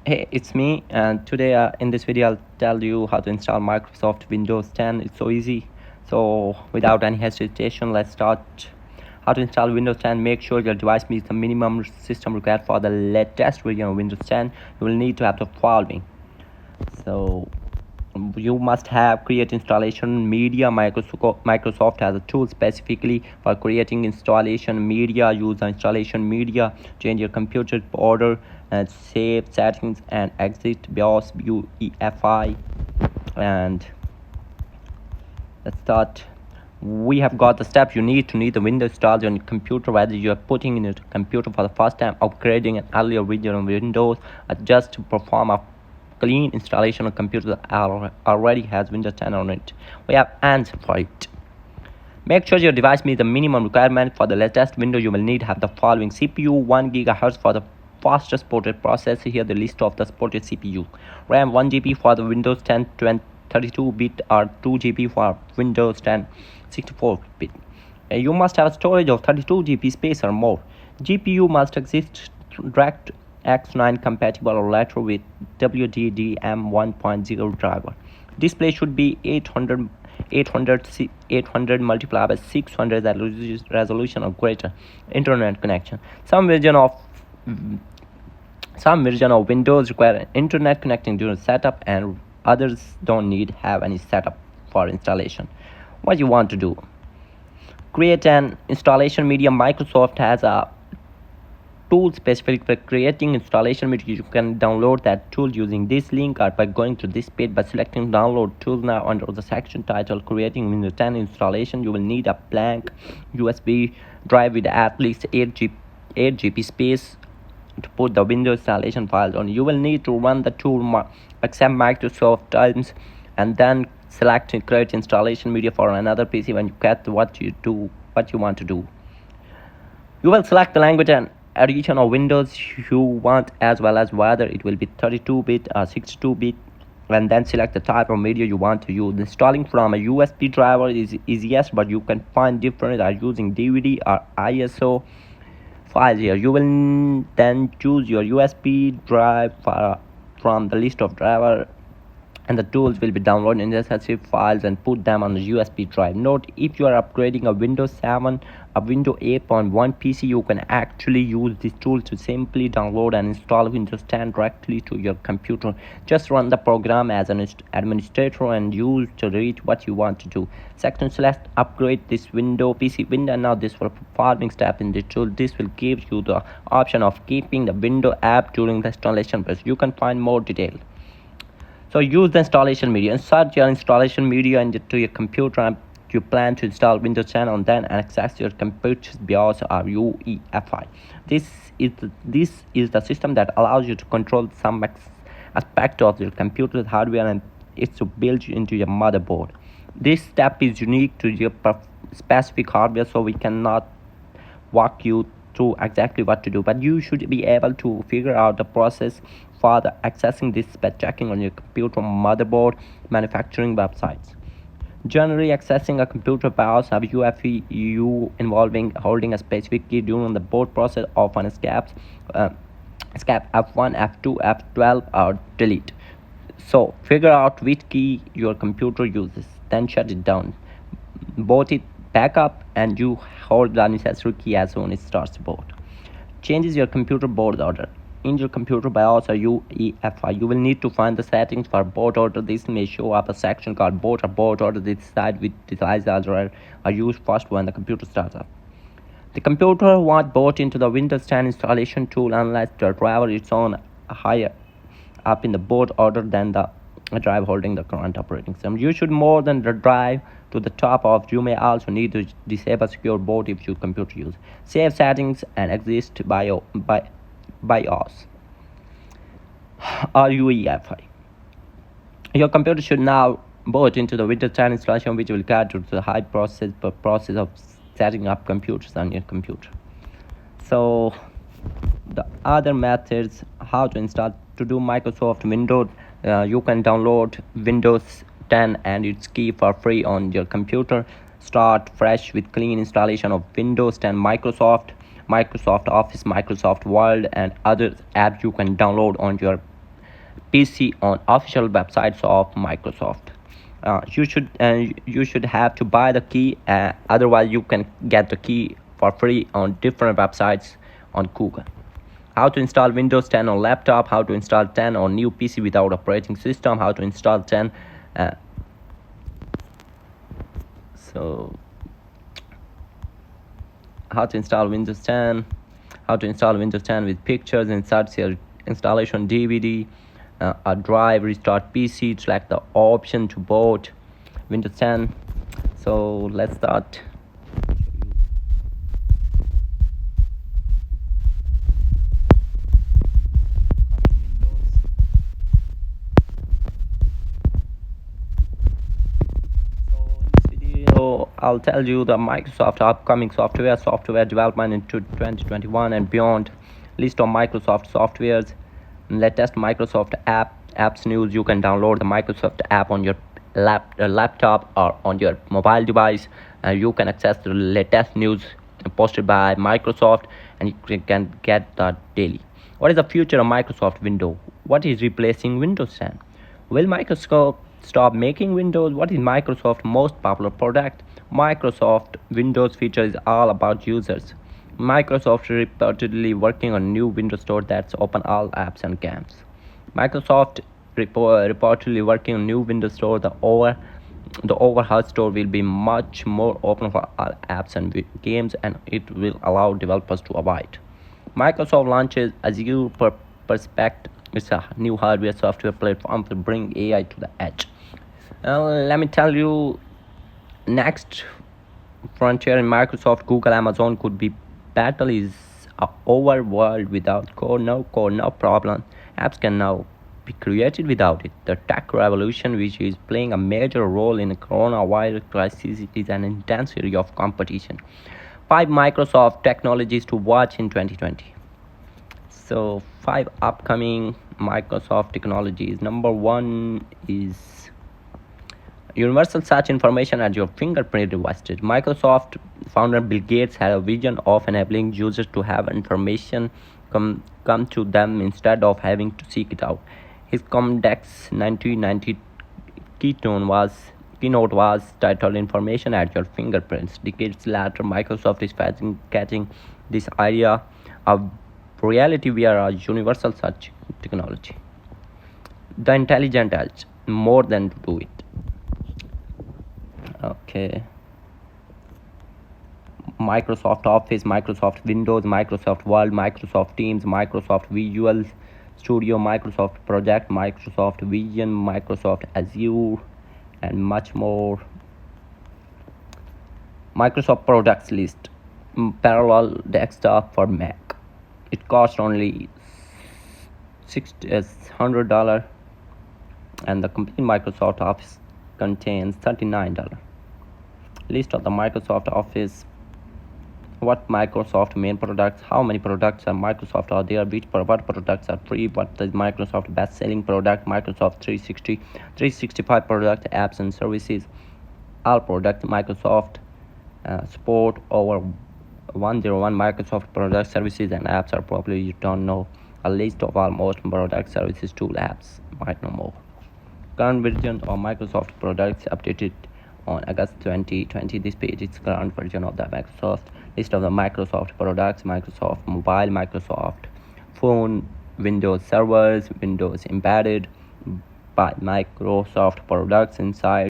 Hey, it's me, and today in this video I'll tell you how to install Microsoft Windows 10. It's so easy. So without any hesitation, let's start. How to install Windows 10. Make sure your device meets the minimum system required for the latest version of Windows 10. You will need to have the following. So you must have create installation media. Microsoft has a tool specifically for creating installation media. Use the installation media, change your computer order, and save settings and exit BIOS UEFI. And let's start. We have got the steps you need to need the Windows installed on your computer, whether you are putting in your computer for the first time, upgrading an earlier version of Windows, or just to perform a clean installation on a computer that already has Windows 10 on it. We have answer for it. Make sure your device meets the minimum requirement. For the latest Windows, you will need to have the following: CPU 1 GHz for the fastest supported processor. Here the list of the supported CPU. RAM 1 GB for the Windows 10 32-bit or 2 GB for Windows 10 64-bit. You must have storage of 32 GB space or more. GPU must exist DirectX 9 compatible or later with WDDM 1.0 driver. Display should be 800 multiplied by 600 resolution or greater. Internet connection. Some version of Windows require internet connecting during setup, and others don't need have any setup for installation. What you want to do: create an installation media. Microsoft has a tool specific for creating installation media. You can download that tool using this link or by going to this page. By selecting download tools now under the section titled creating Windows 10 installation, you will need a blank USB drive with at least 8 GB space to put the Windows installation files on. You will need to run the tool accept Microsoft terms and then select create installation media for another PC. When you get what you want to do, you will select the language and edition of Windows you want, as well as whether it will be 32-bit or 62-bit, and then select the type of media you want to use. Installing from a USB driver is easiest, but you can find different using DVD or ISO files. Here you will then choose your USB drive from the list of driver, and the tools will be downloading necessary files and put them on the USB drive. Note, if you are upgrading a Windows 7 a Windows 8.1 PC, you can actually use this tool to simply download and install Windows 10 directly to your computer. Just run the program as an administrator and use to reach what you want to do. Section select upgrade this Windows PC window. Now this for performing step in the tool. This will give you the option of keeping the Windows app during the installation process. You can find more detail. So use the installation media. Insert your installation media into your computer and you plan to install Windows 10 on, then access your computer's BIOS or UEFI. This is the system that allows you to control some aspect of your computer's hardware, and it's built into your motherboard. This step is unique to your specific hardware, so we cannot walk you through exactly what to do, but you should be able to figure out the process for accessing this by checking on your computer motherboard manufacturing websites. Generally, accessing a computer BIOS or UEFI involving holding a specific key during the boot process often escapes F1, F2, F12 or delete. So figure out which key your computer uses, then shut it down, boot it back up, and you hold the necessary key as soon as it starts boot. Changes your computer boot order. In your computer BIOS or UEFI, you will need to find the settings for boot order. This may show up a section called boot or boot order. This decide which devices are used first when the computer starts up. The computer won't boot into the Windows 10 installation tool unless the driver is on higher up in the boot order than the drive holding the current operating system. You should more than the drive to the top of. You may also need to disable secure boot if your computer use save settings and exist BIOS or UEFI. Your computer should now boot into the Windows 10 installation, which will guide you to the high process of setting up computers on your computer. So the other methods how to install to do Microsoft Windows, you can download Windows 10 and its key for free on your computer. Start fresh with clean installation of Windows 10, Microsoft Office, Microsoft Word, and other apps you can download on your PC on official websites of Microsoft. You should have to buy the key. Otherwise, you can get the key for free on different websites on Google. How to install Windows 10 on laptop. How to install 10 on new PC without operating system. How to install 10. Uh, so how to install Windows 10, how to install Windows 10 with pictures, insert your installation DVD, a drive, restart PC, select the option to boot Windows 10. So let's start. So I'll tell you the Microsoft upcoming software development into 2021 and beyond, list of Microsoft softwares, latest Microsoft apps news. You can download the Microsoft app on your laptop or on your mobile device. You can access the latest news posted by Microsoft, and you can get that daily. What is the future of Microsoft Windows? What is replacing Windows 10? Will Microsoft stop making Windows? What is Microsoft's most popular product? Microsoft Windows feature is all about users. Microsoft reportedly working on new Windows Store that's open all apps and games. Microsoft reportedly working on new Windows Store. The overhaul store will be much more open for all apps and games, and it will allow developers to avoid. Microsoft launches Azure Perspect. It's a new hardware software platform to bring AI to the edge. Let me tell you, next frontier in Microsoft, Google, Amazon could be battle is a overworld without code, no problem. Apps can now be created without it. The tech revolution, which is playing a major role in the coronavirus crisis, is an intense area of competition. 5 Microsoft technologies to watch in 2020. So 5 upcoming Microsoft technologies. Number 1 is universal search information at your fingerprint devices. Microsoft founder Bill Gates had a vision of enabling users to have information come to them instead of having to seek it out. His Comdex 1990 keynote was titled "Information at Your Fingerprints." Decades later, Microsoft is catching this idea of reality via a universal search technology. The intelligent edge, more than to do it. Okay. Microsoft Office, Microsoft Windows, Microsoft Word, Microsoft Teams, Microsoft Visual Studio, Microsoft Project, Microsoft Vision, Microsoft Azure, and much more. Microsoft products list. Parallel desktop for Mac. It costs only $100, and the complete Microsoft Office contains $39. List of the Microsoft Office. What Microsoft main products? How many products are Microsoft are there? What products are free? What is Microsoft best-selling product? Microsoft 365 product, apps and services. All products Microsoft support over 101 Microsoft product services and apps are probably you don't know. A list of almost product services tool apps might know more. Current version of Microsoft products updated on August 2020. This page is current version of the Microsoft list of the Microsoft products: Microsoft Mobile, Microsoft Phone, Windows servers, Windows embedded by Microsoft products inside